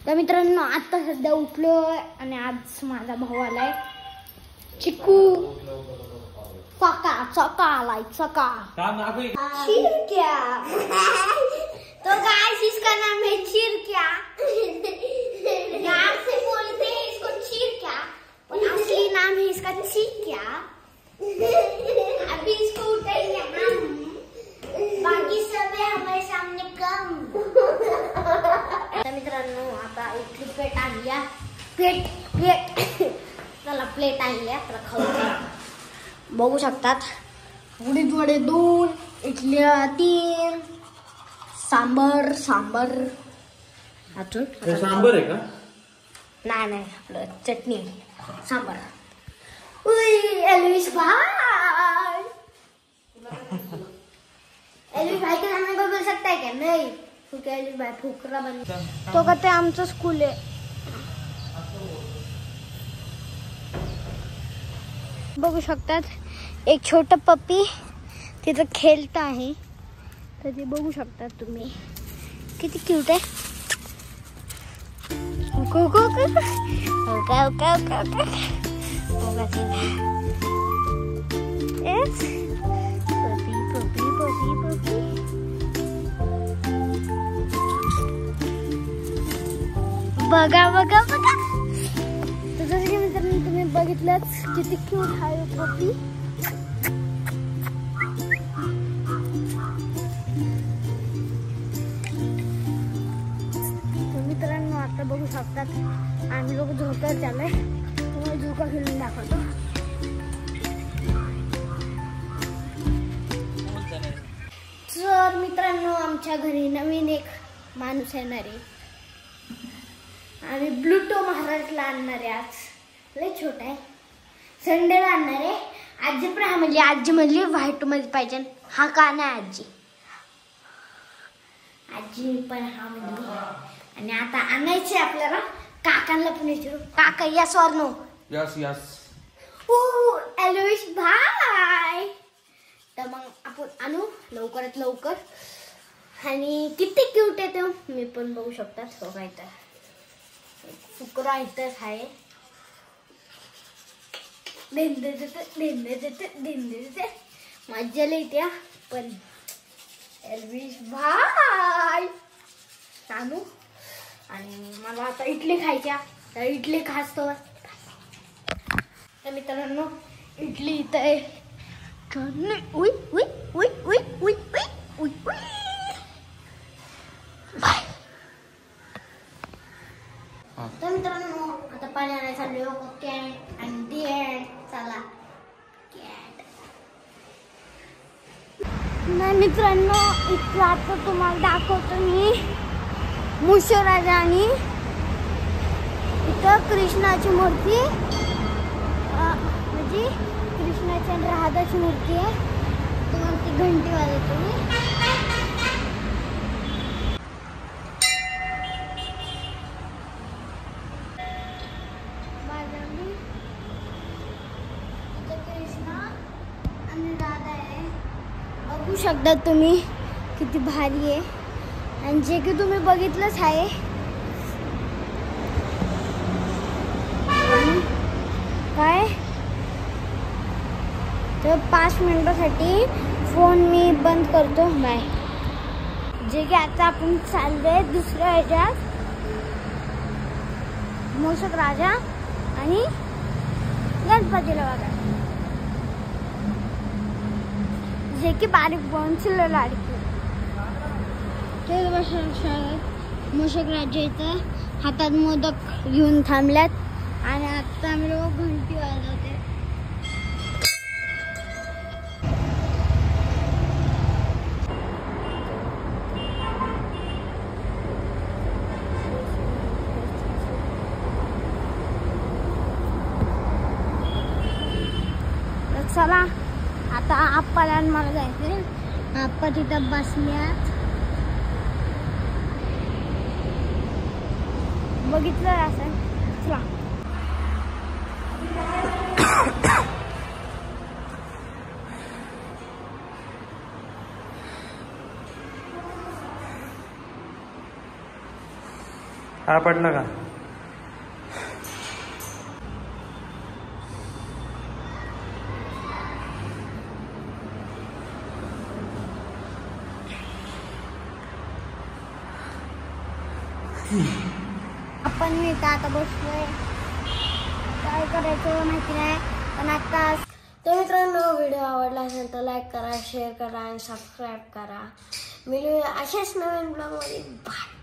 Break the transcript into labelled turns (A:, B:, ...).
A: तर मित्रांनो आता सध्या उठलोय आणि आज माझा भाऊ आलाय चिकू चका आलाय चका चिरक्या। तो गाइस इसका नाम है चिरक्या। यार से बोलते हैं इसको चिरक्या पर असली नाम है इसका चिक्या। अभी इसको उठाएंगे हम, बाकी सब है हमारे सामने कम। मित्रांनो आता इथली प्लेट आणली प्लेट चला प्लेट आणली तर खाऊ। बघू शकतात उडीद वडे 2, इडल्या 3, सांबर अजून
B: हे सांबर आहे का?
A: नाही आपलं चटणी सांबर। उई एल्विश भाई एल्विश भाई के सामने कोई बोल सकता है क्या? नहीं क्योंकि एल्विश भाई फुकरा बन तो कहते आमचं स्कूल आहे। बघू शकतात एक छोटा पप्पी तिथं खेळत आहे तर ते बघू शकतात तुम्ही किती क्यूट आहे। बघा जसं की मित्रांनो तुम्ही बघितलंच किती क्यूट आहे पप्पी। मित्रांनो आता बघू शकतात आम्ही लोक झोक्यात चाललोय तुम्हाला झोका खेळून दाखवतो। तर मित्रांनो आमच्या घरी नवीन एक माणूस येणार आहे। आम्ही ब्लूटो महाराजला आणणार आहे। आज लय छोटा आहे संडेला आणणार आहे। आजी पण आजी म्हणली व्हाईट मध्ये पाहिजे हा का नाही आजी पण हा म्हणली आणि आता आणायचे आपल्याला काकांना पण विचारू काका यस ऑर नो?
B: यस
A: ओ एल्विश भाई तर मग आपण आणू लवकरात लवकर। आणि किती क्यूट आहे तो मी पण बघू शकतात हो काय तर फुकरा इथंच आहे। मज्जा येते पण एल्विश भाई आणू आणि मला आता इडली खायच्या तर इडली खासतो। तर मित्रांनो इडली इथं आहे उई उई उई उई उई उई उई उई तर मित्रांनो आता पाणी आणायला चाललो कॅट आणि डॅड चला कॅट नाही मित्रांनो इथं आता तुम्हाला दाखवतो मी मुशराजा आणि इथं कृष्णाची मूर्ती म्हणजे कृष्णाची आणि राधाची मूर्ती आहे। तुम्हाला ती घंटी वाजवतो मी। बघू शकता तुम्ही किती भारी आहे आणि जे की तुम्ही बघितलंच आहे। काय तर 5 मिनिटासाठी फोन मी बंद करतो बाय। जे की आता आपण चाललोय दुसऱ्या ह्याच्यात मूषक राजा आणि गणपतीला बघा जे की बारीक बॉन्सिल लाडकी ते मूषक राजा इथं हातात मोदक घेऊन थांबल्यात आणि आता आम्ही लोक घंटी वाजवते। चला आता आप्पाला मला जायचंय। आप्पा तिथं बसल्यात बघितलं असं चला।
B: पाय पडलं का?
A: आपण मी आता बसलोय, काय करायचं माहिती नाही. पण आता तर मित्रांनो, व्हिडिओ आवडला असेल तर लाईक करा, शेअर करा आणि सबस्क्राईब करा. मिळूया अशाच नवीन ब्लॉगमध्ये. बाय.